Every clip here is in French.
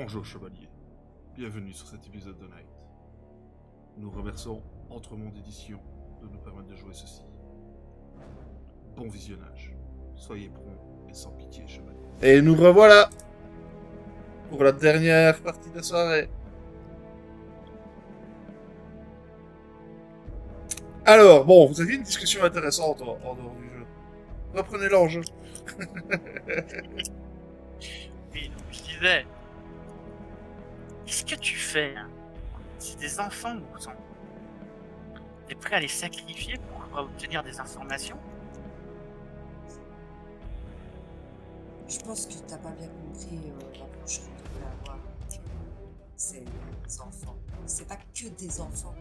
Bonjour chevalier, bienvenue sur cet épisode de Night. Nous remercions Entremonde Édition de nous permettre de jouer ceci. Bon visionnage, soyez prompt et sans pitié chevalier. Et nous revoilà pour la dernière partie de la soirée. Alors, bon, vous avez une discussion intéressante en dehors du jeu. Reprenez l'enjeu. Oui, donc je disais, qu'est-ce que tu fais hein? C'est des enfants, nous sommes. T'es prêt à les sacrifier pour obtenir des informations? Je pense que t'as pas bien compris l'approche qu'on devrait avoir. C'est des enfants. C'est pas que des enfants.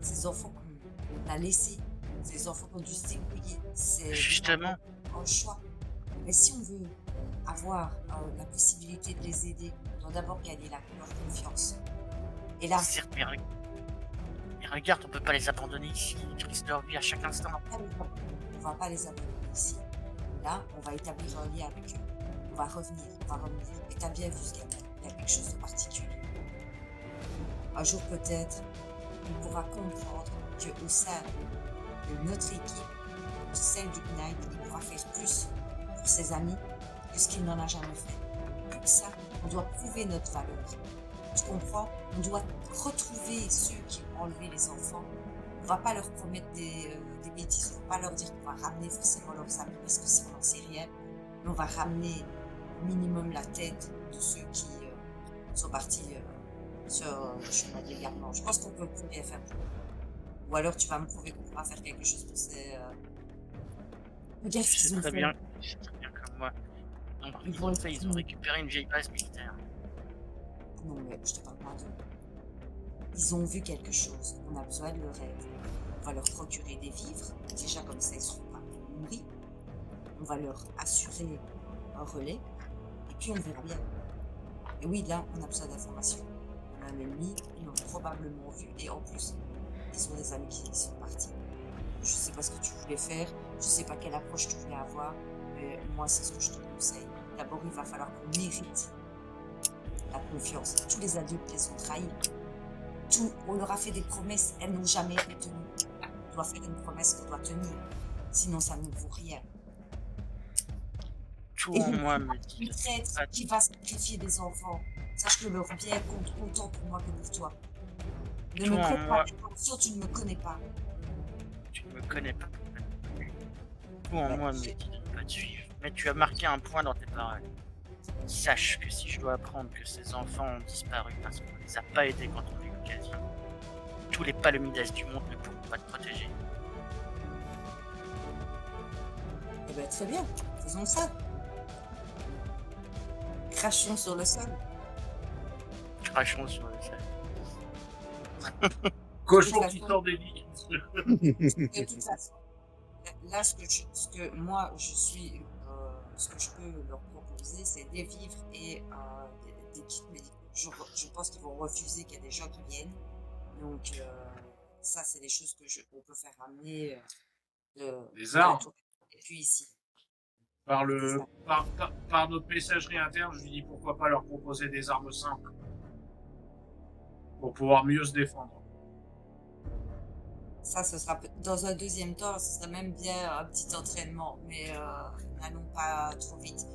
Ces enfants qu'on a laissés. Ces enfants qu'on a dû se débrouiller. C'est Justement, un choix. Mais si on veut avoir la possibilité de les aider, on doit d'abord gagner leur confiance. Et là, certes, mais regarde, on peut pas les abandonner ici. Ils risquent leur vie à chaque instant. on va pas les abandonner ici. Là, on va établir un lien avec eux. On va revenir. Et t'as bien vu ce gamin. Il y a quelque chose de particulier. Un jour peut-être, il pourra comprendre qu'au sein de notre équipe, celle du Knight, il pourra faire plus pour ses amis que ce qu'il n'en a jamais fait. Plus que ça, on doit prouver notre valeur. Tu comprends? On doit retrouver ceux qui ont enlevé les enfants. On ne va pas leur promettre des bêtises. On ne va pas leur dire qu'on va ramener forcément leurs amis parce que si on n'en sait rien, mais on va ramener au minimum la tête de ceux qui sont partis sur le chemin de l'égarement. Je pense qu'on peut bien faire pour eux. Ou alors tu vas me prouver qu'on pourra faire quelque chose pour ces... Regarde ce qu'ils ont fait. C'est très bien comme moi. Donc, ils ont récupéré une vieille base militaire. Non, mais je te parle pas d'eux. Ils ont vu quelque chose. On a besoin de leur aide. On va leur procurer des vivres. Déjà, comme ça, ils seront pas nourris. On va leur assurer un relais. Et puis, on verra bien. Et oui, là, on a besoin d'informations. On a un ennemi, ils l'ont probablement vu. Et en plus, ils sont des amis qui sont partis. Je sais pas ce que tu voulais faire. Je sais pas quelle approche tu voulais avoir. Mais moi, c'est ce que je te conseille. D'abord, il va falloir qu'on mérite la confiance. Tous les adultes les ont trahis. On leur a fait des promesses, elles n'ont jamais été tenues. On doit faire une promesse qu'on doit tenir. Sinon, ça ne vaut rien. Tout Et en moi me dit. une traite qui va sacrifier des enfants. Sache que leur bien compte autant pour moi que pour toi. Ne me connais pas. Attention, tu ne me connais pas. Tu ne me connais pas. Tout en moi me dit de ne pas te suivre. Mais tu as marqué un point dans tes paroles. Sache que si je dois apprendre que ces enfants ont disparu parce qu'on ne les a pas aidés quand on a eu l'occasion, tous les palomides du monde ne pourront pas te protéger. Eh bien, très bien. Faisons ça. Crachons sur le sol. Crachons sur le sol. Cochon qui sort des lits. De toute façon, là, ce que je peux leur proposer, c'est des vivres et des kits médicaux. Je pense qu'ils vont refuser qu'il y a des gens qui viennent. Donc, ça, c'est des choses qu'on peut faire ramener Des armes. Et puis ici. Par notre messagerie interne, je lui dis pourquoi pas leur proposer des armes simples. Pour pouvoir mieux se défendre. Ça, ce sera dans un deuxième temps, ce sera même bien un petit entraînement, mais n'allons pas trop vite.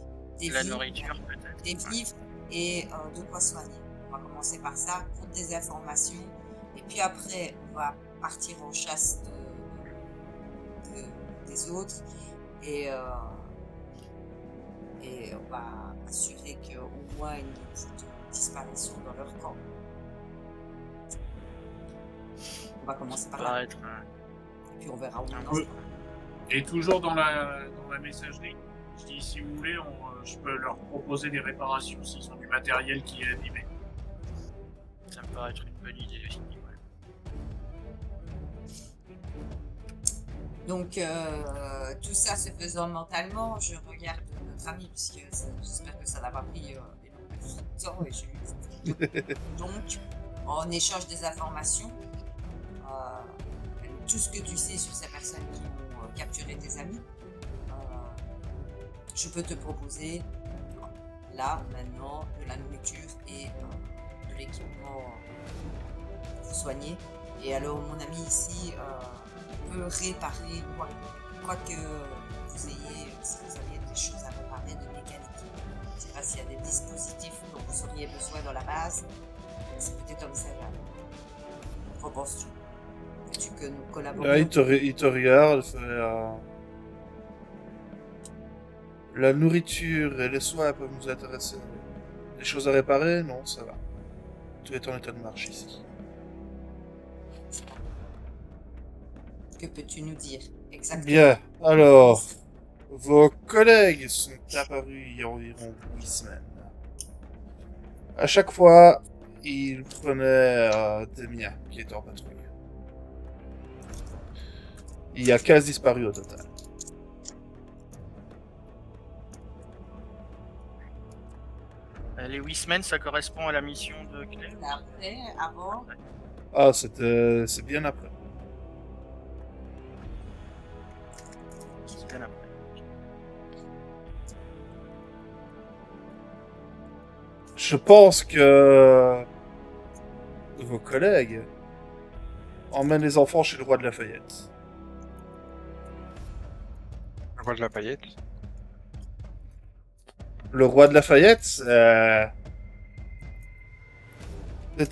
La nourriture peut-être. Des vivres et de quoi soigner. On va commencer par ça, prendre des informations, et puis après, on va partir en chasse des autres, et on va assurer qu'au moins il n'y ait plus de disparition dans leur camp. On va commencer par là. Et puis on verra où on en sera. Et toujours dans la messagerie, je dis si vous voulez, je peux leur proposer des réparations s'ils ont du matériel qui est abîmé. Ça me paraît être une bonne idée aussi. Ouais. Donc tout ça se faisant mentalement, je regarde notre ami puisque j'espère que ça n'a pas pris énormément de temps et j'ai eu. Donc en échange des informations. Tout ce que tu sais sur ces personnes qui ont capturé tes amis, je peux te proposer là, maintenant, de la nourriture et de l'équipement pour soigner. Et alors, mon ami ici peut réparer quoi que vous ayez, si vous aviez des choses à réparer de mécanique. Je ne sais pas s'il y a des dispositifs dont vous auriez besoin dans la base. C'est peut-être envisageable. Qu'en penses-tu? Veux-tu que nous Là, collaborions? il te regarde, il fait, la nourriture et les soins peuvent nous intéresser. Les choses à réparer, non, ça va. Tout est en état de marche ici. Que peux-tu nous dire exactement? Bien, alors, vos collègues sont apparus il y a environ 8 semaines. À chaque fois, ils prenaient des miens qui étaient en patrouille. Il y a 15 disparus au total. Les 8 semaines, ça correspond à la mission de Claire. Après, avant, Ah, c'est bien après. C'est bien après. Je pense que vos collègues emmènent les enfants chez le roi de Lafayette. Le roi de la paillette. Le roi de Lafayette, c'est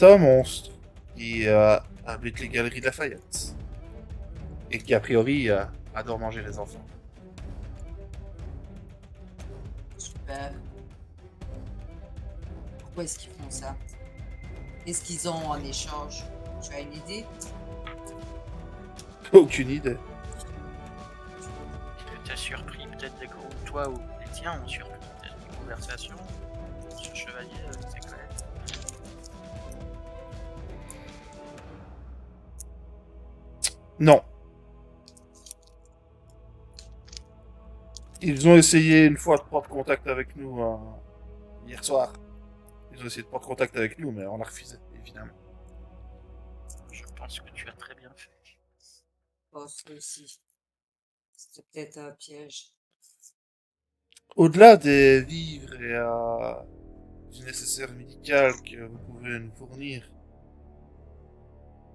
un monstre qui habite les galeries de Lafayette. Et qui, a priori, adore manger les enfants. super. Pourquoi est-ce qu'ils font ça? Qu'est-ce qu'ils ont en échange? Tu as une idée? Aucune idée. T'as surpris peut-être des gros, toi ou les tiens ont surpris peut-être des conversations sur le chevalier avec ses collègues. Non. Ils ont essayé une fois de prendre contact avec nous hier soir. Ils ont essayé de prendre contact avec nous, mais on a refusé, évidemment. Je pense que tu as très bien fait. Je pense aussi. C'était peut-être un piège. Au-delà des vivres et du nécessaire médical que vous pouvez nous fournir,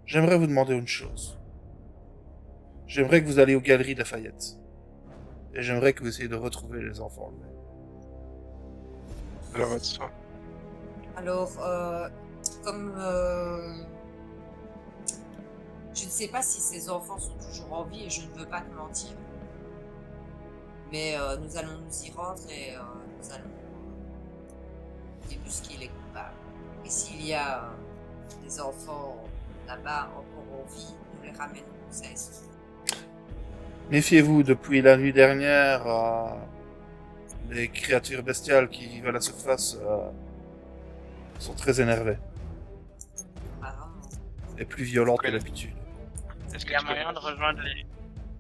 j'aimerais vous demander une chose. J'aimerais que vous alliez aux galeries de Lafayette. Et j'aimerais que vous essayiez de retrouver les enfants. Alors, votre soin. Alors, comme je ne sais pas si ces enfants sont toujours en vie et je ne veux pas te mentir, mais nous allons nous y rendre et nous allons débusquer les coupables. Et s'il y a des enfants là-bas encore en vie, nous les ramènerons à ici. Méfiez-vous, depuis la nuit dernière, les créatures bestiales qui vivent à la surface sont très énervées Apparemment. et plus violentes que Ok. d'habitude. Est-ce Il y a tu connais- moyen de rejoindre les...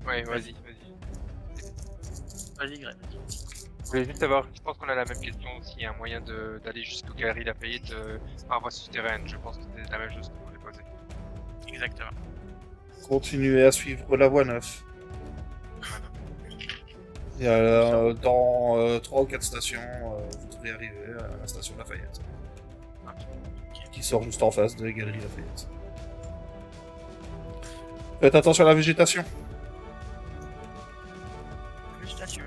Ouais, vas-y. Vas-y, Greg. Je voulais juste savoir, je pense qu'on a la même question aussi, il y a un moyen d'aller jusqu'aux galeries Lafayette par voie souterraine. Je pense que c'est la même chose qu'on voulait poser. Exactement. Continuez à suivre la voie 9. Et, dans 3 ou 4 stations, vous devrez arriver à la station Lafayette. Qui sort juste en face de la galerie Lafayette. Faites attention à la végétation. Félicitations.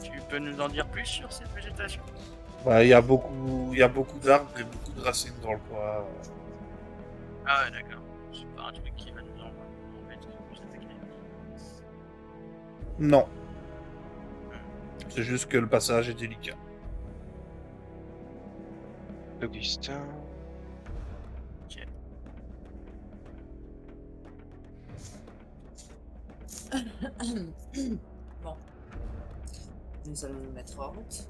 Tu peux nous en dire plus sur cette végétation? Bah, il y a beaucoup d'arbres et beaucoup de racines dans le coin. Ah ouais, d'accord. C'est pas un truc qui va nous embêter plus avec les... Non. C'est juste que le passage est délicat. Augustin. Bon. Nous allons nous mettre en route.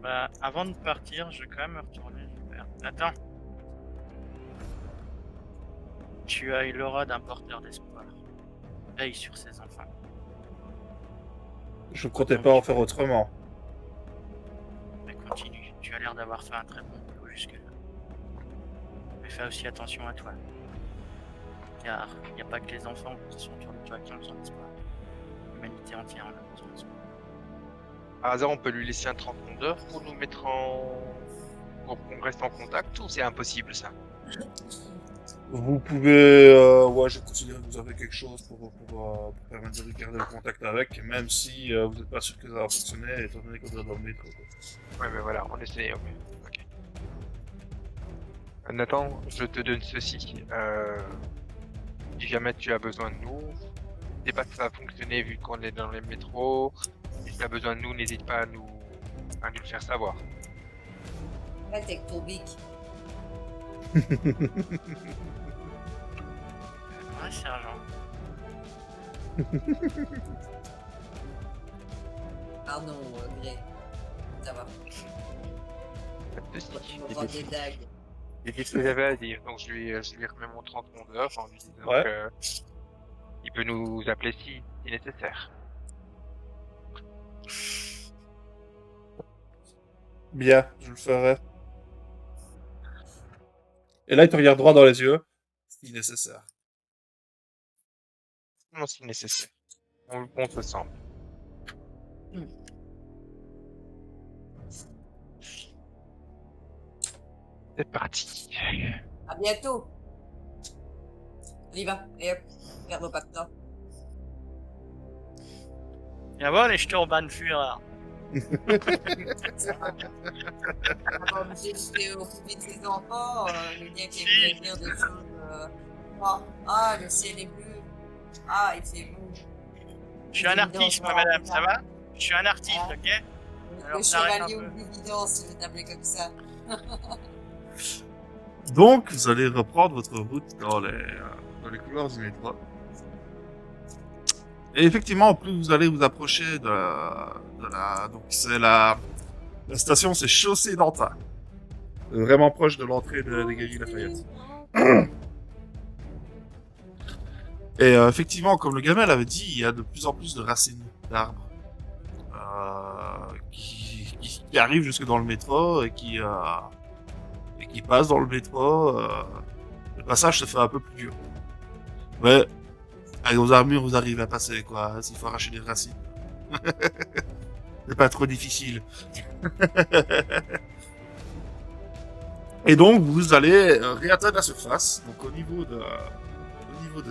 Bah, avant de partir, je vais quand même me retourner vers... Attends. Tu as eu l'aura d'un porteur d'espoir. Veille sur ses enfants. Je ne comptais pas en faire autrement. Mais continue, tu as l'air d'avoir fait un très bon boulot jusque-là. Mais fais aussi attention à toi. Car il n'y a pas que les enfants qui sont sur le toit qui ont besoin d'espoir. l'humanité entière. Là, Par hasard, on peut lui laisser un 30 d'heure pour nous mettre en. Pour qu'on reste en contact ou c'est impossible ça? Vous pouvez, ouais, je considère que vous avez quelque chose pour permettre de garder le contact avec, même si vous n'êtes pas sûr que ça va fonctionner, étant donné qu'on doit dans le métro. Quoi. Ouais, mais voilà, on essaie, ok. Nathan, je te donne ceci. Si jamais tu as besoin de nous, je sais pas si ça va fonctionner vu qu'on est dans les métros. Si tu as besoin de nous, n'hésite pas à nous le faire savoir. Arrête avec ton bic. Ouais, sergent. Pardon, Grey. Ça va. Pas de soucis. Tu me vends des dagues. J'ai dit ce que j'avais à dire, donc je lui remets mon 30 d'heure en lui disant Ouais. que il peut nous appeler si nécessaire. Bien, je le ferai. Et là, il te regarde droit dans les yeux, si nécessaire. Non, si nécessaire. On se sent. C'est parti. À bientôt. On y va. Et hop, perdons pas de temps. Jawohl, ich Sturmbannführer. Avant de jeter au plus vite les enfants, le gars qui aime dire des choses. Ah, le ciel est bleu. Ah, il fait beau. Je suis un artiste, moi, madame, ça va? Je suis un artiste, Ah. ok? Alors, Le t'arrêtes chevalier un peu. aux évidences, je vais t'appeler comme ça. Donc, vous allez reprendre votre route dans les couloirs du métro. Et effectivement, plus vous allez vous approcher donc c'est la station, c'est Chaussée d'Antin. Vraiment proche de l'entrée des Galeries Lafayette. Et effectivement, comme le gamin l'avait dit, il y a de plus en plus de racines d'arbres qui arrivent jusque dans le métro et qui passent dans le métro. Le passage se fait un peu plus dur. Mais avec vos armures, vous arrivez à passer, quoi. S'il faut arracher des racines. C'est pas trop difficile. Et donc, vous allez réatteindre la surface, donc au niveau de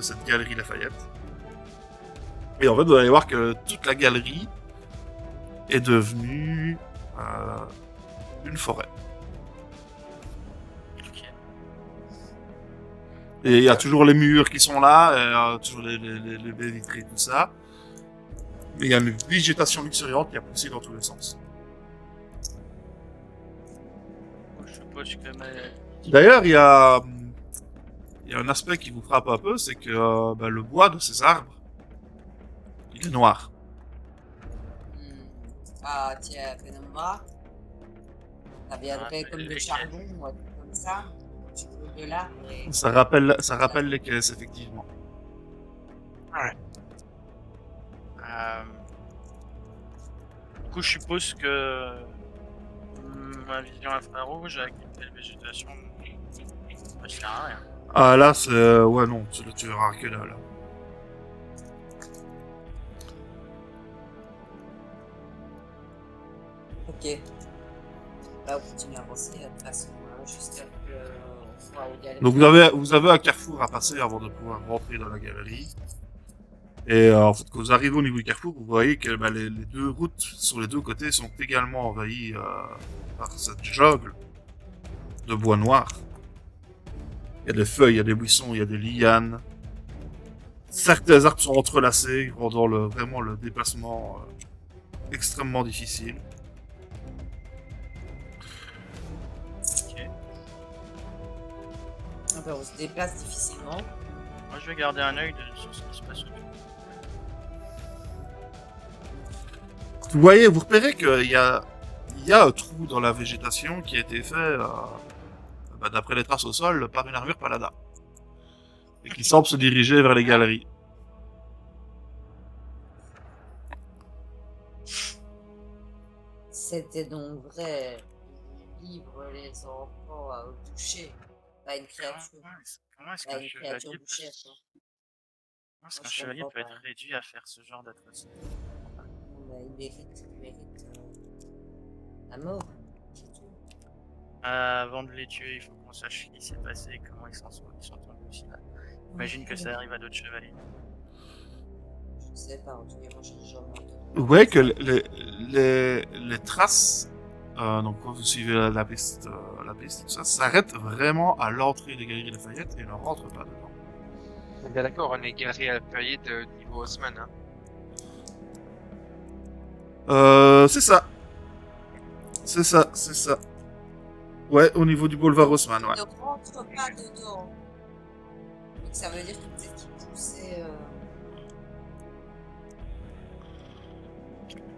cette galerie Lafayette. Et en fait, vous allez voir que toute la galerie est devenue une forêt. Ok. Et il y a toujours les murs qui sont là, toujours les baies vitrées, tout ça. Mais il y a une végétation luxuriante qui a poussé dans tous les sens. Je suppose que ma... D'ailleurs, il y a un aspect qui vous frappe un peu, c'est que le bois de ces arbres, il est noir. Ah, tiens, phénomène. Ça viendrait Ah, comme les de charbon ou un truc comme ça. Tu veux de l'arbre et... Ça rappelle les caisses, effectivement. Du coup, je suppose que ma vision infrarouge avec une telle végétation ne sert à rien. Ah là, c'est... ouais, non, tu verras que là. Ok. Là, on continue à avancer, de toute façon, jusqu'à ce qu'on soit aux galeries. Donc vous avez un carrefour à passer avant de pouvoir rentrer dans la galerie. Et en fait, quand vous arrivez au niveau du carrefour, vous voyez que les deux routes sur les deux côtés sont également envahies par cette jungle de bois noir. Il y a des feuilles, il y a des buissons, il y a des lianes. Certains arbres sont entrelacés, rendant vraiment le déplacement extrêmement difficile. Ok. Enfin, on se déplace difficilement. Moi, je vais garder un œil sur ce qui se passe autour. Vous voyez, vous repérez qu'il y a un trou dans la végétation qui a été fait, d'après les traces au sol, par une armure paladin. Et qui semble se diriger vers les galeries. C'était donc vrai. Livre les enfants à au toucher. Pas une créature. Comment est-ce Pas qu'un une chevalier créature peut... bouchère, quoi. Parce Moi, qu'un je chevalier comprends peut pas. être réduit à faire ce genre d'atrocité. Mais il mérite la mort. C'est tout. Avant de les tuer, il faut qu'on sache ce qui s'est passé, comment ils sont tombés aussi là. Imagine que ça arrive à d'autres chevaliers. Je sais pas, en tout cas, moi, j'ai jamais entendu. Vous voyez que les traces, donc quand vous suivez la piste, tout ça s'arrête vraiment à l'entrée des Galeries Lafayette et ne rentre pas dedans. On est bien d'accord, on est garé à la période de niveau Haussmann. Hein. C'est ça. C'est ça. Ouais, au niveau du boulevard Haussmann, ouais. Ne rentre pas dedans. Donc, ça veut dire que peut-être qu'il poussait.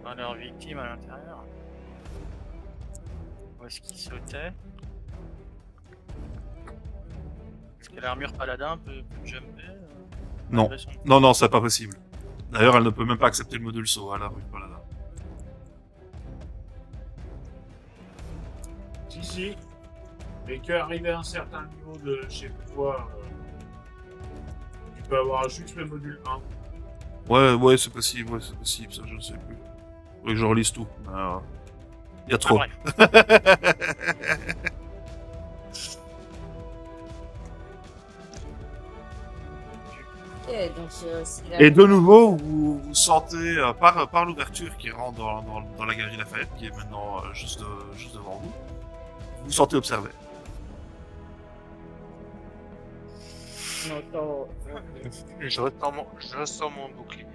Dans leurs victimes à l'intérieur. Où est-ce qu'ils sautaient? Est-ce que l'armure paladin peut jumper Non. malgré son- Non, c'est pas possible. D'ailleurs, elle ne peut même pas accepter le module saut à la rue, voilà. Si. Mais qu'arrivé à un certain niveau de chez pouvoir, tu peux avoir juste le module 1. Ouais, c'est possible, ça je ne sais plus. Faudrait que je relise tout. Il y a trop. Ah, bref. Ok, donc s'il a- Et de nouveau, vous sentez par l'ouverture qui rentre dans la galerie Lafayette, qui est maintenant juste devant vous, vous sentez observé. on entend. Je ressens mon bouclier.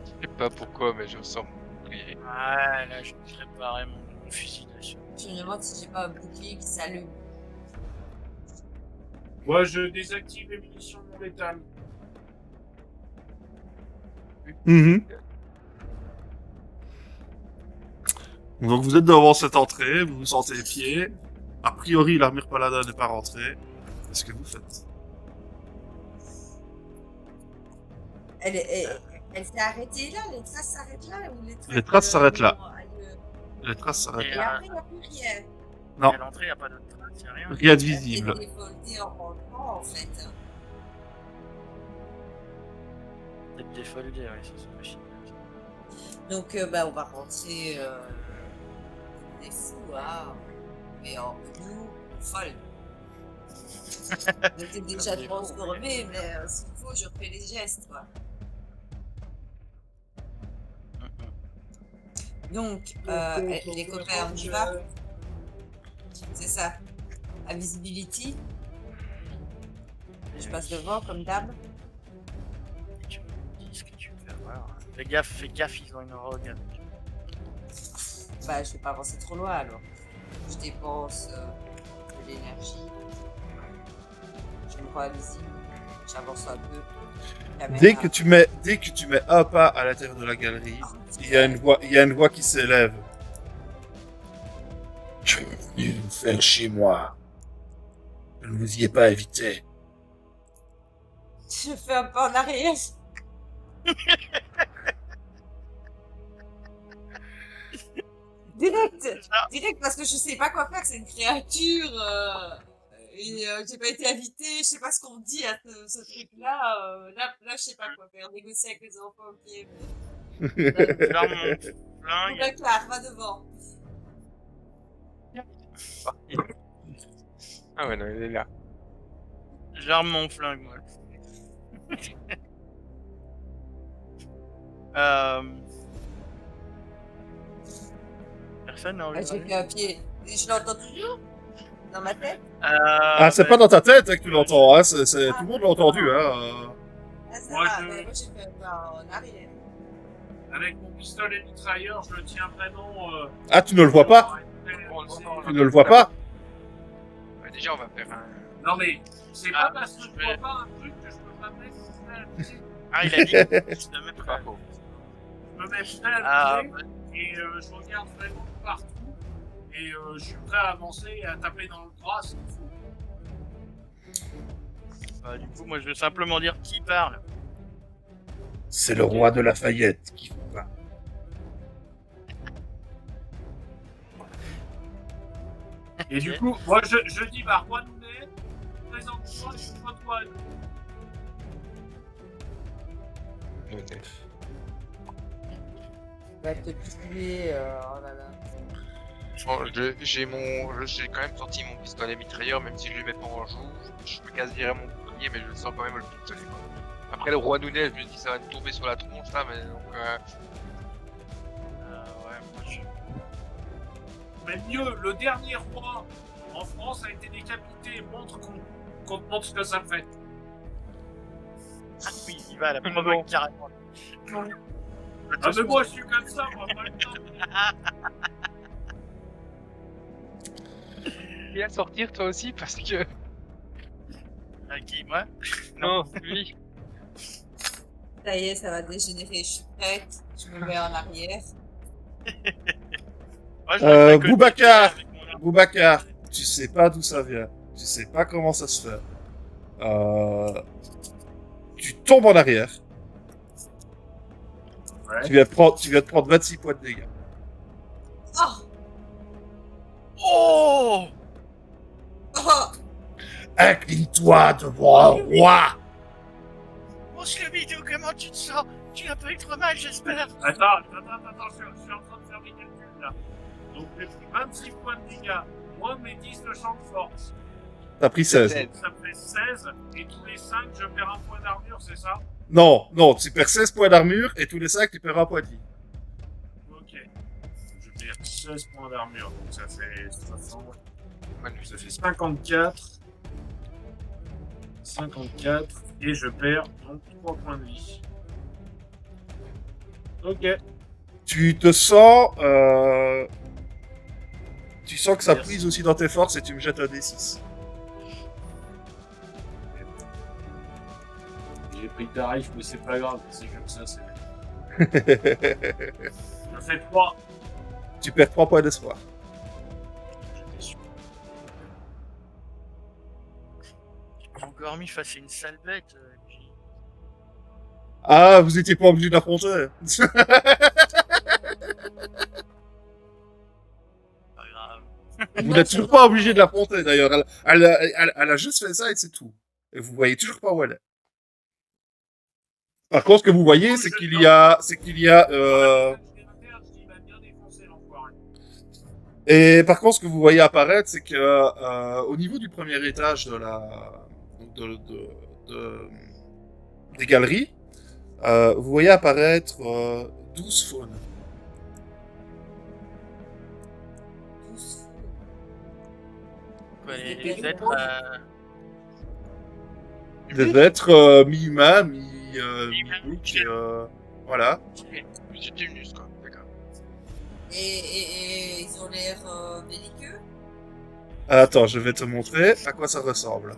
Je sais pas pourquoi, mais je ressens mon bouclier. Ouais, là, je vais préparer mon fusil dessus. Je me demande si j'ai pas un bouclier qui s'allume. Moi, je désactive les munitions non létales. Donc vous êtes devant cette entrée, vous vous sentez pieds. A priori, l'armure paladin n'est pas rentrée. Qu'est-ce que vous faites? Elle s'est arrêtée là, les traces s'arrêtent là ou Les traces s'arrêtent là. ailleurs Les traces s'arrêtent Et là. après, il n'y a plus rien. Non. À l'entrée, il n'y a pas d'autre trace, il n'y a rien. Rien de visible. Elle est défoldée en rentrant en fait. Peut-être défoldé, oui, ça c'est possible. Donc on va rentrer des fous, hein. Mais en nous, folle. J'étais déjà Des fous, transformée, mais s'il faut, je refais les gestes, quoi. Donc, les copains, on y va. C'est ça. À visibility. Je passe devant, comme d'hab. Et tu me dis ce que tu veux voir. Fais gaffe, ils ont une rogue avec. Bah, je vais pas avancer trop loin, alors. Je dépense de l'énergie. Je me rends invisible. J'avance un peu. Caméra. Dès que tu mets un pas à l'intérieur de la galerie, il y a une voix qui s'élève. Je suis venu vous faire chez moi. Je ne vous y ai pas invité. Je fais un pas en arrière. Direct parce que je sais pas quoi faire, c'est une créature et j'ai pas été invitée, je sais pas ce qu'on me dit à ce truc-là. Là, je sais pas quoi faire, négocier avec les enfants, ok. Je leur mon flingue. D'accord, va devant. Ah ouais, non, il est là. J'arme mon flingue, moi. Personne n'a envie de J'ai parler. fait un pied. Et je l'entends toujours dans ma tête. Ah, c'est pas dans ta tête que tu l'entends, hein. Tout le monde l'a entendu, hein. Ah, ça Moi, va, je- mais moi j'ai fait un pas en arrière. Avec mon pistolet mitrailleur, je le tiens vraiment. Ah, tu ne le vois pas? Tu ne le vois pas? Ouais, déjà, on va faire un. Non, mais c'est Ah, pas parce que je je vois vais- pas un truc que je peux pas mettre. Ah, il a dit que je te mets Pas pas. faux. Je me mets prêt à Ah, viser et je regarde vraiment partout. Et je suis prêt à avancer et à taper dans le bras s'il faut. bah, du coup, moi, je veux simplement dire qui parle. C'est le roi de Lafayette qui vous parle. Et du coup, moi je dis, bah, roi Nounet, présente-toi, je suis toi. noté. Il va te tuer. Oh là là. Bon, j'ai quand même sorti mon pistolet mitrailleur, même si je le mets pas en joue. Je me casse virer mon bouclier, mais je le sens quand même le pistolet. Quoi. Après le roi Nounet, je me dis ça va me tomber sur la tronche là, mais donc. Ouais, moi je. Mais mieux, le dernier roi en France a été décapité. Montre qu'on te montre ce que ça fait. Ah oui, il va à la Non, provoque non. carrément. Ah, mais moi, je suis comme ça, moi, pas le temps. Et à sortir toi aussi parce que. Qui, moi? Non, lui. Ça y est, ça va dégénérer. Je suis prête. Je me mets en arrière. Moi, je reste à côté, Boubacar avec mon arme. Boubacar, tu sais pas d'où ça vient. Tu sais pas comment ça se fait. Tu tombes en arrière. Ouais. Tu viens de prendre 26 points de dégâts. Oh! Oh! Oh! Incline-toi devant le roi. Mon vidéo, comment tu te sens? Tu n'as pas eu trop mal, j'espère. Attends, je suis en train de faire mes calculs là. Donc j'ai pris 26 points de dégâts, moins mes 10 de champ de force. T'as pris 16. C'est- Ça fait 16, et tous les 5, je perds un point d'armure, c'est ça? Non, tu perds 16 points d'armure et tous les 5, tu perds un point de vie. Ok. Je perds 16 points d'armure, donc ça fait 60. Ça fait 54. 54. Et je perds donc 3 points de vie. Ok. Tu te sens... Tu sens que ça Merci. prise aussi dans tes forces et tu me jettes un D6. J'ai pris tarif, mais c'est pas grave, c'est comme ça, c'est. Je fais 3. Tu perds 3 points d'espoir. J'étais sûr. J'ai encore mis face à une sale bête. Puis... Ah, vous étiez pas obligé d'affronter. Pas grave. Vous n'êtes toujours pas obligé de l'affronter d'ailleurs. Elle a juste fait ça et c'est tout. Et vous voyez toujours pas où elle est. Par contre, ce que vous voyez, c'est qu'il y a, Il va bien défoncer l'enfoiré. et par contre, ce que vous voyez apparaître, c'est que au niveau du premier étage des galeries, vous voyez apparaître 12 faunes. Tous. Quoi, Des les périls êtres. rouges. Des êtres mi-humains, mi-bouc, voilà. J'étais venu, quoi. D'accord. Et ils ont l'air belliqueux. Attends, je vais te montrer à quoi ça ressemble.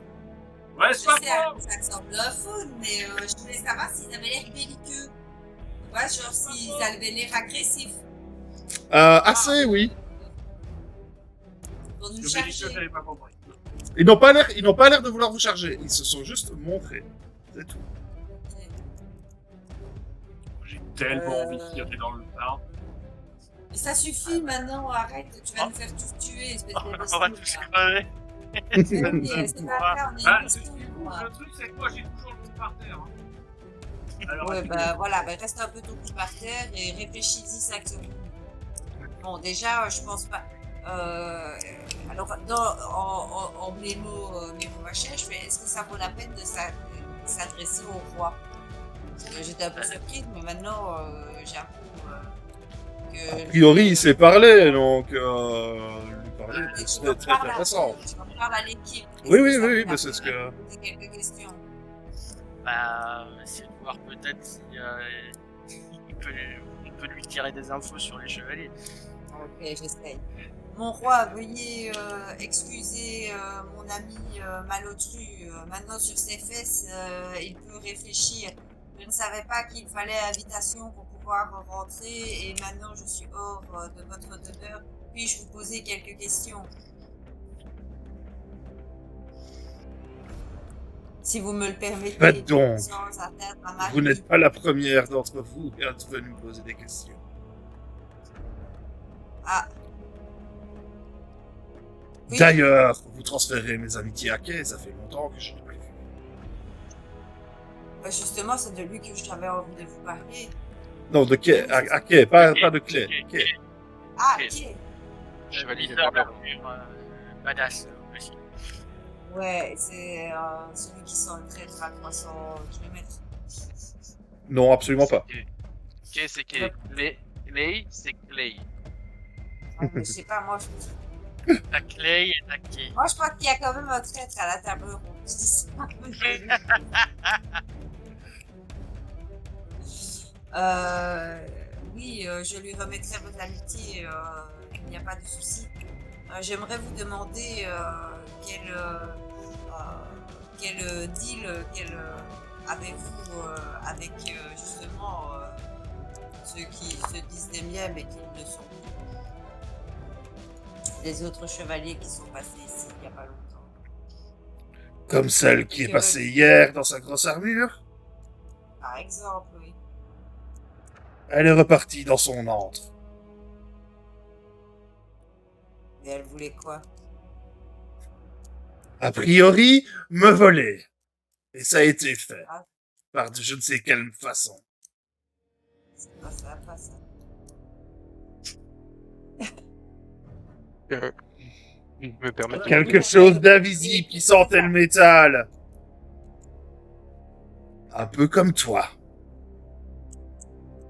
Ouais, Je c'est pas sais à moi. quoi ça ressemble un faune, mais je voulais savoir s'ils avaient l'air belliqueux. Tu vois, genre s'ils avaient l'air agressifs Assez, oui. pour nous Le charger. belliqueux, j'avais pas compris. Ils n'ont pas l'air de vouloir vous charger. Ils se sont juste montrés. C'est tout. J'ai tellement envie de tirer dans le tas. Mais ça suffit maintenant, arrête, tu vas nous faire tous tuer, espèce On va d'imbécile. tous là. crever. Mais oui, c'est pas grave, on est Ah, une c'est mission, le quoi. truc, c'est que moi j'ai toujours le coup par terre. Hein. Alors, Ouais, bah voilà, bah, reste un peu ton cul par terre et réfléchis-y 5 secondes. Bon, déjà, je pense pas. Alors, en mémo machin, je fais est-ce que ça vaut la peine de s'adresser au roi? J'étais un peu surprise, mais maintenant, j'avoue que. A priori, il sait parler, donc lui parler, Et c'est tu en très parles intéressant. tu en parles à l'équipe. Oui, Est-ce que ça oui, vaut mais c'est la ce peine que. de poser quelques questions. Bah, essayer de voir peut-être si on peut lui tirer des infos sur les chevaliers. Ok, j'essaye. Mon roi, veuillez excuser mon ami Malotru. Maintenant, sur ses fesses, il peut réfléchir. Je ne savais pas qu'il fallait invitation pour pouvoir rentrer et maintenant je suis hors de votre demeure. Puis-je vous poser quelques questions? Si vous me le permettez. Faites donc. Sans atteindre à ma Vous vie. n'êtes pas la première d'entre vous à être venu me poser des questions. Ah. Oui. D'ailleurs, vous transférez mes amitiés à quai, ça fait longtemps que je n'ai plus vu. Justement, c'est de lui que j'avais envie de vous parler. Non, de quai. À quai, pas de clé. Quai. Ah, Ok. ok. Chevalier de Viseur table. d'armure, badass aussi. Ouais, c'est celui qui sent le traître à 300 km. Non, absolument pas. Quai, c'est quai. Clay, c'est Clay. Ouais, mais je sais pas, moi, Ta Clay et ta Kay. moi, je crois qu'il y a quand même un traître à la table ronde. Je dis ça. Oui, je lui remettrai votre amitié, il n'y a pas de souci. J'aimerais vous demander quel deal avez-vous avec justement ceux qui se disent des miens mais qui ne le sont plus. Les autres chevaliers qui sont passés ici il n'y a pas longtemps. Comme celle qui est Que passée veulent- hier dans sa grosse armure. Par exemple, oui. Elle est repartie dans son antre. Mais elle voulait quoi? A priori, me voler. Et ça a été fait. Ah. Par de je ne sais quelle façon. C'est pas ça, pas ça. Me permettre de Quelque chose d'invisible qui sentait le métal. Un peu comme toi.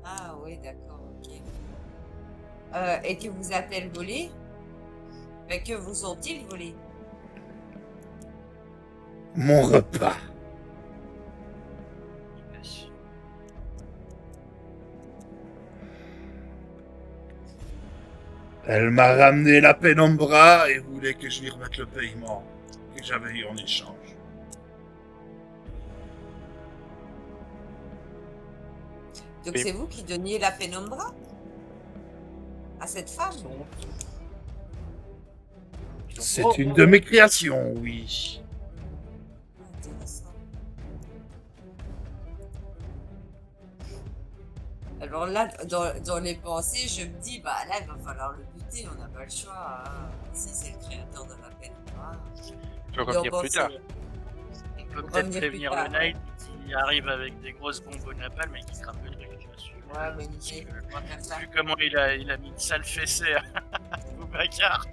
Ah oui, d'accord, ok. Et que vous a-t-elle volé? Mais que vous ont-ils volé? Mon repas. Elle m'a ramené la pénombra et voulait que je lui remette le paiement que j'avais eu en échange. Donc Oui. c'est vous qui donniez la pénombra à cette femme? C'est une de mes créations, oui. Intéressant. Alors là, dans les pensées, je me dis, bah là, il va falloir le buter, on n'a pas le choix. Hein. Si c'est le créateur de la pénombra. Je peux revenir plus tard. On peut Revenir peut-être plus prévenir tard, le Knight qui arrive avec des grosses bombes au napalm mais qui crame le truc. Je suis Ouais, mais nickel, on va faire ça. vu comment il a mis une sale fessée au Bacard.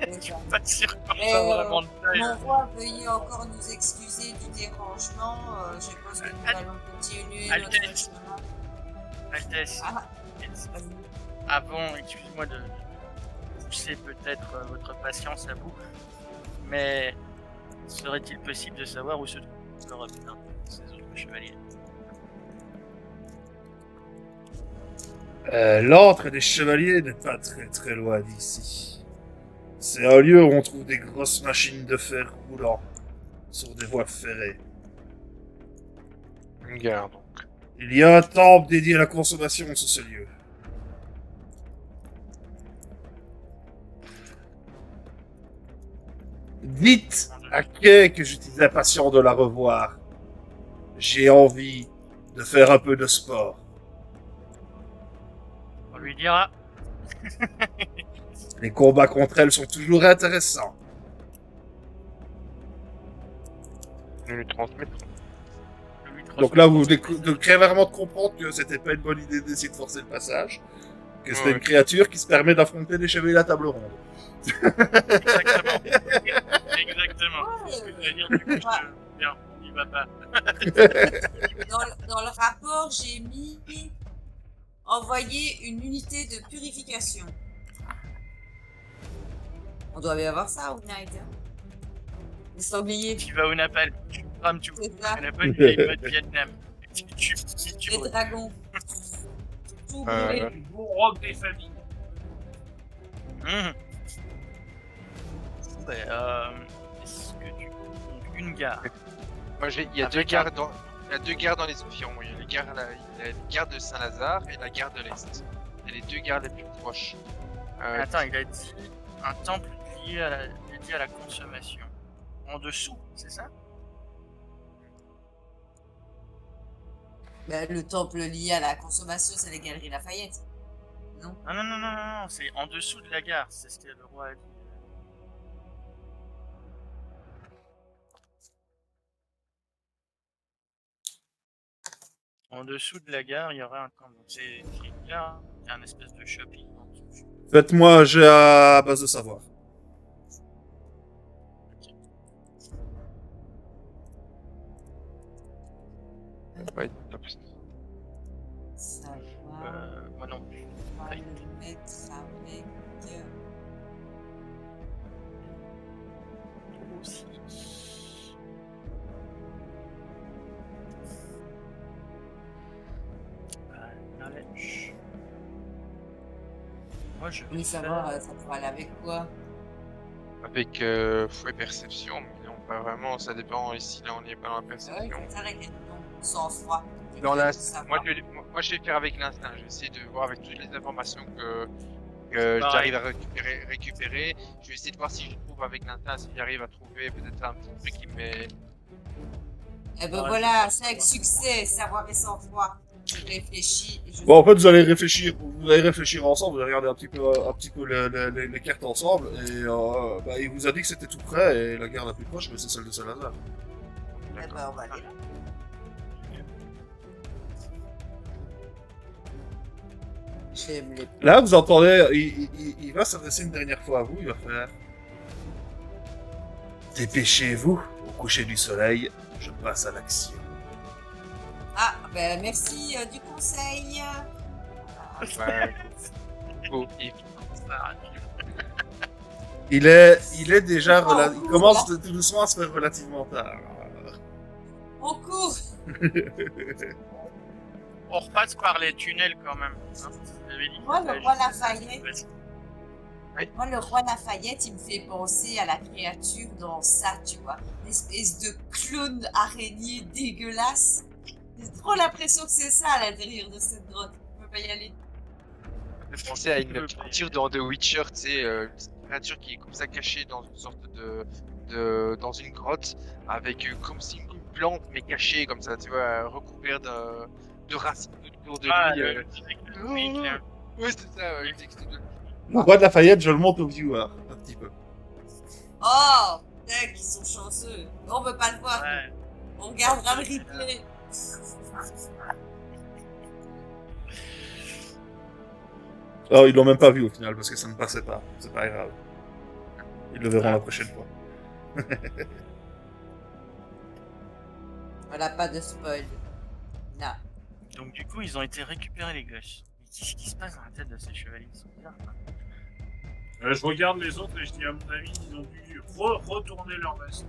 C'est ça. Pas sûr qu'on Mais, soit vraiment de taille. Mon roi, veuillez encore nous excuser du dérangement. Je pense que nous allons continuer notre Altesse. chemin. Altesse, Ah, vas-y. avant, excusez-moi de pousser peut-être votre patience à bout, mais serait-il possible de savoir où se trouve le repère de ces autres chevaliers? L'antre des chevaliers n'est pas très très loin d'ici. C'est un lieu où on trouve des grosses machines de fer roulant sur des voies ferrées. Une gare, donc. Il y a un temple dédié à la consommation sur ce lieu. Dites à Kay que je suis impatient de la revoir. J'ai envie de faire un peu de sport. On lui dira. Les combats contre elle sont toujours intéressants. Nous lui transmettrons. je lui Donc là, vous transmets- devez vraiment de comprendre que c'était pas une bonne idée d'essayer de forcer le passage. Que c'était Ouais. une créature qui se permet d'affronter des chevaliers à la table ronde. Exactement. Exactement. Ouais, Ce que je veux dire, du coup, bien, on n'y va pas. Dans le rapport, j'ai mis envoyer une unité de purification. On doit bien avoir ça au Night. Les sangliers, Tu vas au napalm, tu crames tout. c'est ça. On n'a pas une vieille mode Vietnam. Tu Les brûles. dragons. Tout Euh, brûlé. Du bon rock des familles. Mmh. Ouais, est-ce que tu comptes une gare? Moi, il y a Avec deux gares dans les environs. Il y a la gare de Saint-Lazare et la gare de l'Est. C'est les deux gares les plus proches. Attends, il a dit un temple dédié à la consommation. En dessous, c'est ça? Ben, le temple lié à la consommation, c'est les galeries Lafayette. Non? Non, c'est en dessous de la gare, c'est ce que le roi a dit. En dessous de la gare, il y aurait un camp. Donc c'est là, il y a un espèce de shopping. Faites-moi un jet à base de savoir. Ouais, top. Ça va. Moi non plus. On va le mettre avec. Aussi. Knowledge. Moi je vais Oui, ça faire- va, ça pourra aller avec quoi? Avec fouet perception, mais non, pas vraiment, ça dépend ici, là on est pas dans la Ouais, perception. ça règle sans froid. Dans la... Ça moi, va. moi je vais faire avec l'instinct, je vais essayer de voir avec toutes les informations que Pareil. j'arrive à récupérer. Je vais essayer de voir si je trouve avec l'instinct, si j'arrive à trouver peut-être un petit truc qui me met... Eh ben Ouais, voilà, c'est 5 succès, savoir et sans froid. Je réfléchis et je. Bon, en fait, vous allez réfléchir ensemble, vous allez regarder un petit peu les cartes ensemble, et bah, il vous a dit que c'était tout près, et la gare la plus proche, mais c'est celle de Salazar. Eh ben, on va aller là. J'aime les. Là, vous entendez, il va s'adresser une dernière fois à vous, il va faire... Dépêchez-vous, au coucher du soleil, je passe à l'action. Ah, ben merci du conseil. Ouais, go, et Il est déjà... Oh, il commence tout doucement à se faire relativement tard. On court. On repasse par les tunnels quand même. Hein, vous avez dit. Moi, le roi Lafayette. Ouais. Moi, le roi Lafayette, il me fait penser à la créature dans ça, tu vois. Une espèce de clown araignée dégueulasse. J'ai trop l'impression que c'est ça à l'intérieur de cette grotte. On peut pas y aller. je pensais à une créature dans The Witcher, tu sais, une petite créature qui est comme ça cachée dans une sorte dans une grotte, avec comme si une plante mais cachée comme ça, tu vois, recouverte de racines autour de Ah, lui. oui, Ouais, c'est ça, le texte de... Le roi de Lafayette, je le monte au viewer, un petit peu. Oh, putain, qu'ils sont chanceux. On veut pas le voir. ouais. On regardera le replay. Oh, ils l'ont même pas vu au final, parce que ça ne passait pas. C'est pas grave. Ils le verront la prochaine fois. Voilà, pas de spoil. Non. Donc du coup, ils ont été récupérés les gosses. Mais qu'est-ce qui se passe dans la tête de ces chevaliers? Ils sont bizarres, quoi. Je regarde les autres et je dis à mon avis, ils ont dû retourner leur veste.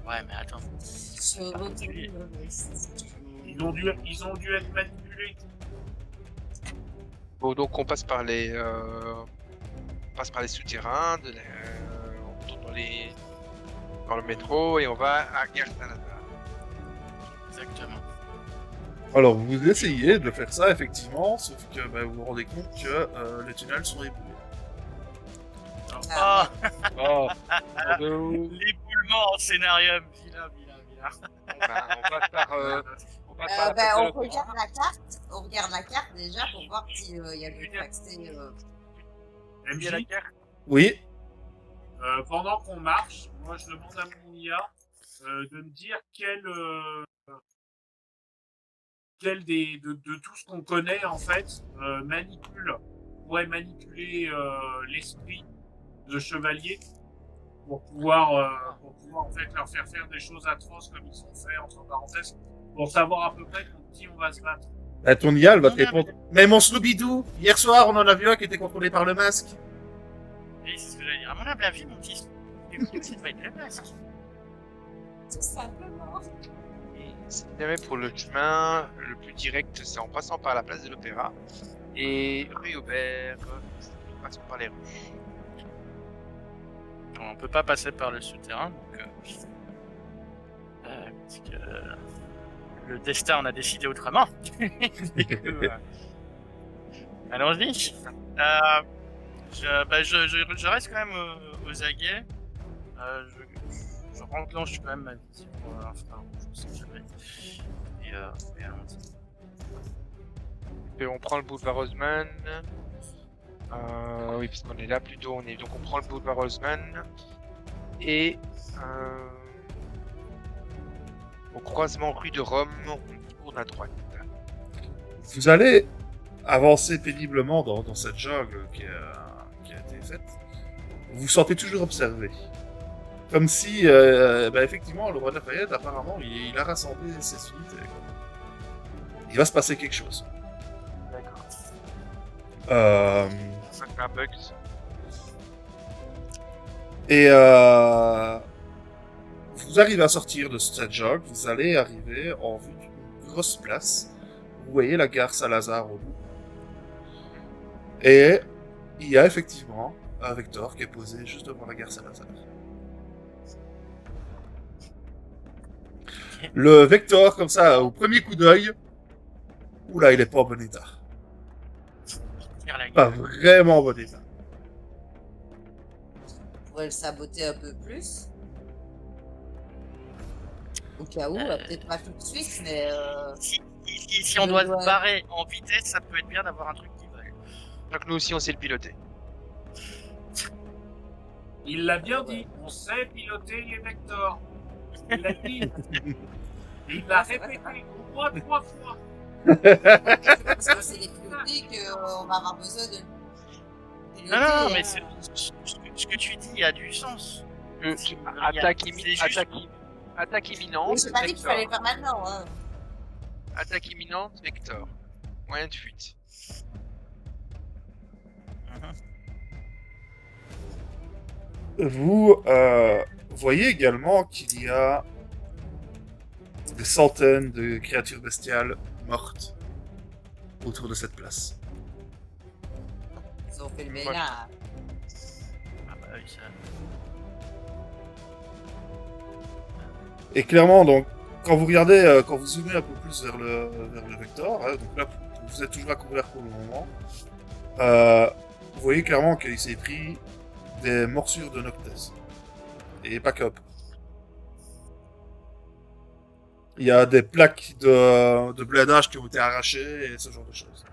Ouais, mais attends. Je retourne le reste. Ils ont dû être manipulés. Bon, donc on passe par les souterrains, on retourne dans le métro et on va à Gare Saint-Lazare. Exactement. Alors, vous essayez de faire ça, effectivement, sauf que bah, vous vous rendez compte que les tunnels sont ébouillés. Ah, Oh, l'éboulement en scénarium. Vilain. on passe par la Ben, porte de on l'autre. regarde la carte. On regarde la carte déjà pour voir s'il y a du accès. Il y a la MJ, carte. Oui. pendant qu'on marche, moi je demande à mon IA de me dire quel de tout ce qu'on connaît en fait pourrait manipuler l'esprit de chevalier pour pouvoir en fait leur faire des choses atroces comme ils ont fait entre parenthèses pour savoir à peu près contre qui on va se battre. Bah, ton IA, elle va te répondre. Mais mon Scooby-Doo, hier soir, on en a vu un qui était contrôlé par le masque. Oui, c'est ce que j'allais dire. À mon humble avis, mon petit. Ça doit être le masque. Tout simplement. Et si jamais pour le chemin, le plus direct, c'est en passant par la place de l'Opéra et rue Aubert, en passant par les rues. On peut pas passer par le souterrain, donc. Parce que le destin en a décidé autrement. Du coup, allons-y. Je reste quand même aux aguets. Je renclenche quand même ma vision infrarouge, je sais jamais. Et allons-y. Et on prend le boulevard Haussmann. Oui, parce qu'on est là plutôt. Donc on prend le boulevard Haussmann. Et au croisement rue de Rome, on tourne la droite. Vous allez avancer péniblement dans cette jungle qui a été faite. Vous vous sentez toujours observé. Comme si, effectivement, le roi de Lafayette, apparemment, il a rassemblé ses suites. Il va se passer quelque chose. D'accord. Euh, Ça fait un bug. Et vous arrivez à sortir de cette jungle, vous allez arriver en vue d'une grosse place. Vous voyez la gare Saint-Lazare au bout. Et il y a effectivement un Vector qui est posé juste devant la gare Saint-Lazare. Le Vector, comme ça, au premier coup d'œil, oula, il est pas en bon état. Tire la Pas gueule. vraiment en bon état. On pourrait le saboter un peu plus. Au cas où, peut-être pas tout de suite, mais Si on doit se barrer en vitesse, ça peut être bien d'avoir un truc qui vole. Donc nous aussi, on sait le piloter. Il l'a bien dit, on sait piloter les vectors. Il l'a dit. Il l'a répété au moins 3 fois. parce que c'est des pilotés qu'on va avoir besoin de piloter. Non, mais hein. ce que tu dis, il y a du sens. Attaque imminente. Oui, j'ai pas dit qu'il Vector. fallait faire maintenant. Hein. Attaque imminente, Vector. Moyen de fuite. Vous voyez également qu'il y a des centaines de créatures bestiales mortes autour de cette place. Ils ont fait le Moi, ménage. Ah bah oui, ça. Et clairement, donc, quand vous regardez, quand vous zoomez un peu plus vers le Vector, hein, donc là, vous êtes toujours à couvert pour le moment, vous voyez clairement qu'il s'est pris des morsures de Noctes. Et pas qu'up. Il y a des plaques de blindage qui ont été arrachées et ce genre de choses.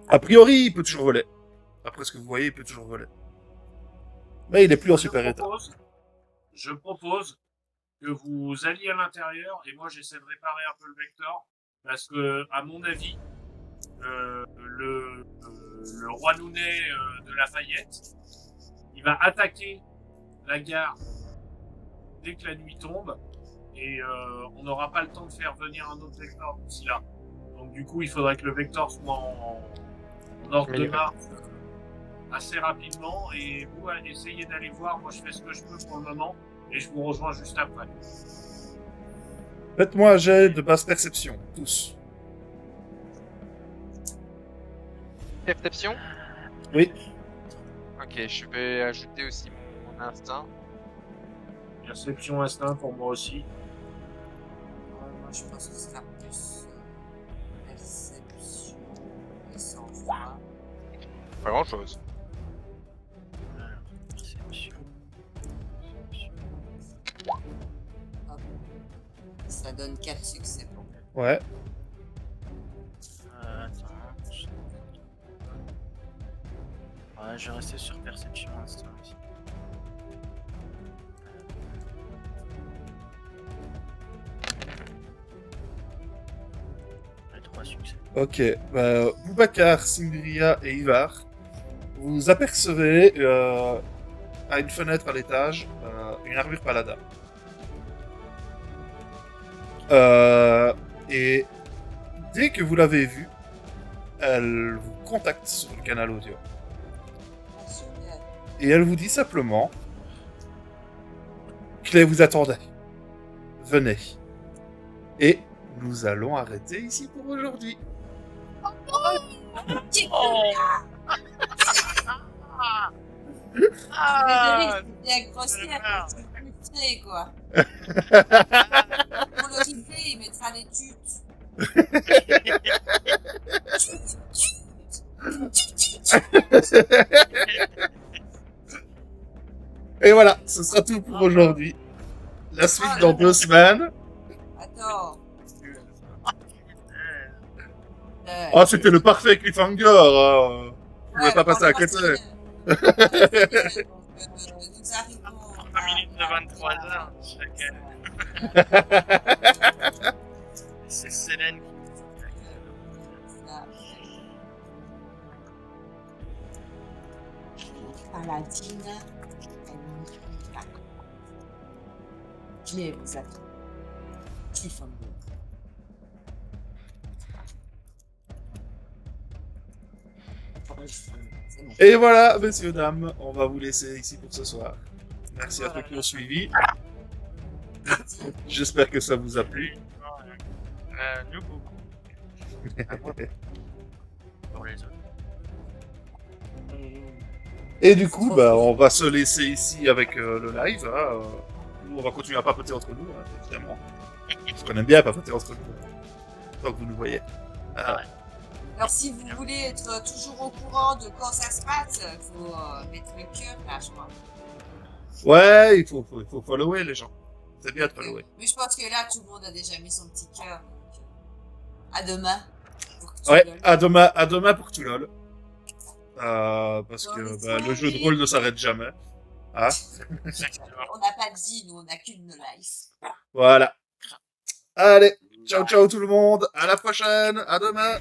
A priori, il peut toujours voler. Après ce que vous voyez, il peut toujours voler. Mais il est plus en super état. Je propose que vous alliez à l'intérieur et moi j'essaie de réparer un peu le vecteur parce que, à mon avis, le roi Nounet de Lafayette, il va attaquer la gare dès que la nuit tombe et on n'aura pas le temps de faire venir un autre vecteur d'ici là. Donc du coup, il faudrait que le vecteur soit en ordre de marche assez rapidement et vous essayez d'aller voir. Moi, je fais ce que je peux pour le moment et je vous rejoins juste après. Faites-moi un jet de basse perception, tous. Perception. Oui. Ok, je vais ajouter aussi mon instinct. Perception instinct pour moi aussi. Moi, je pense que ce sera plus perception et sang-froid. Pas grand chose. Ça donne 4 succès pour moi. Ouais. Attends. Ouais, je vais rester sur perception instant aussi. J'ai 3 succès. Ok. Boubacar, Singria et Ivar, vous apercevez à une fenêtre à l'étage une armure paladin. Et dès que vous l'avez vue, elle vous contacte sur le canal audio. Super. Et elle vous dit simplement: Clé vous attendait. Venez. Et nous allons arrêter ici pour aujourd'hui. Oh Désolé, c'était grossière, c'est frustré, quoi. Pour le replay, il mettra les tutes. Et voilà, ce sera tout pour aujourd'hui. La suite dans 2 semaines. Attends. Ah, c'était le parfait cliffhanger. Vous pouvez pas passer à côté. Nous arrivons 3 minutes de 23 heures. C'est Célène qui Là. Paladine, je vous attends. Cliffhanger. C'est bon. Et voilà, messieurs, dames, on va vous laisser ici pour ce soir. Merci à ceux qui ont suivi. J'espère que ça vous a plu. nous beaucoup. À moi, pour les autres. Et du coup, bah, on va se laisser ici avec le live. Hein. Nous, on va continuer à papoter entre nous, hein, évidemment. Parce qu'on aime bien papoter entre nous. Tant que vous nous voyez. Alors, si vous voulez être toujours au courant de quand ça se passe, il faut mettre le cœur là, je crois. Ouais, il faut follower les gens. C'est bien de follower. Mais je pense que là, tout le monde a déjà mis son petit cœur. Donc, à demain. Pour que tu Ouais, rigoles. à demain pour tout lol. Parce que le jeu de rôle ne s'arrête jamais. Hein. On n'a pas de vie, nous, on n'a qu'une life. Voilà. Allez, ciao ciao tout le monde. À la prochaine. À demain.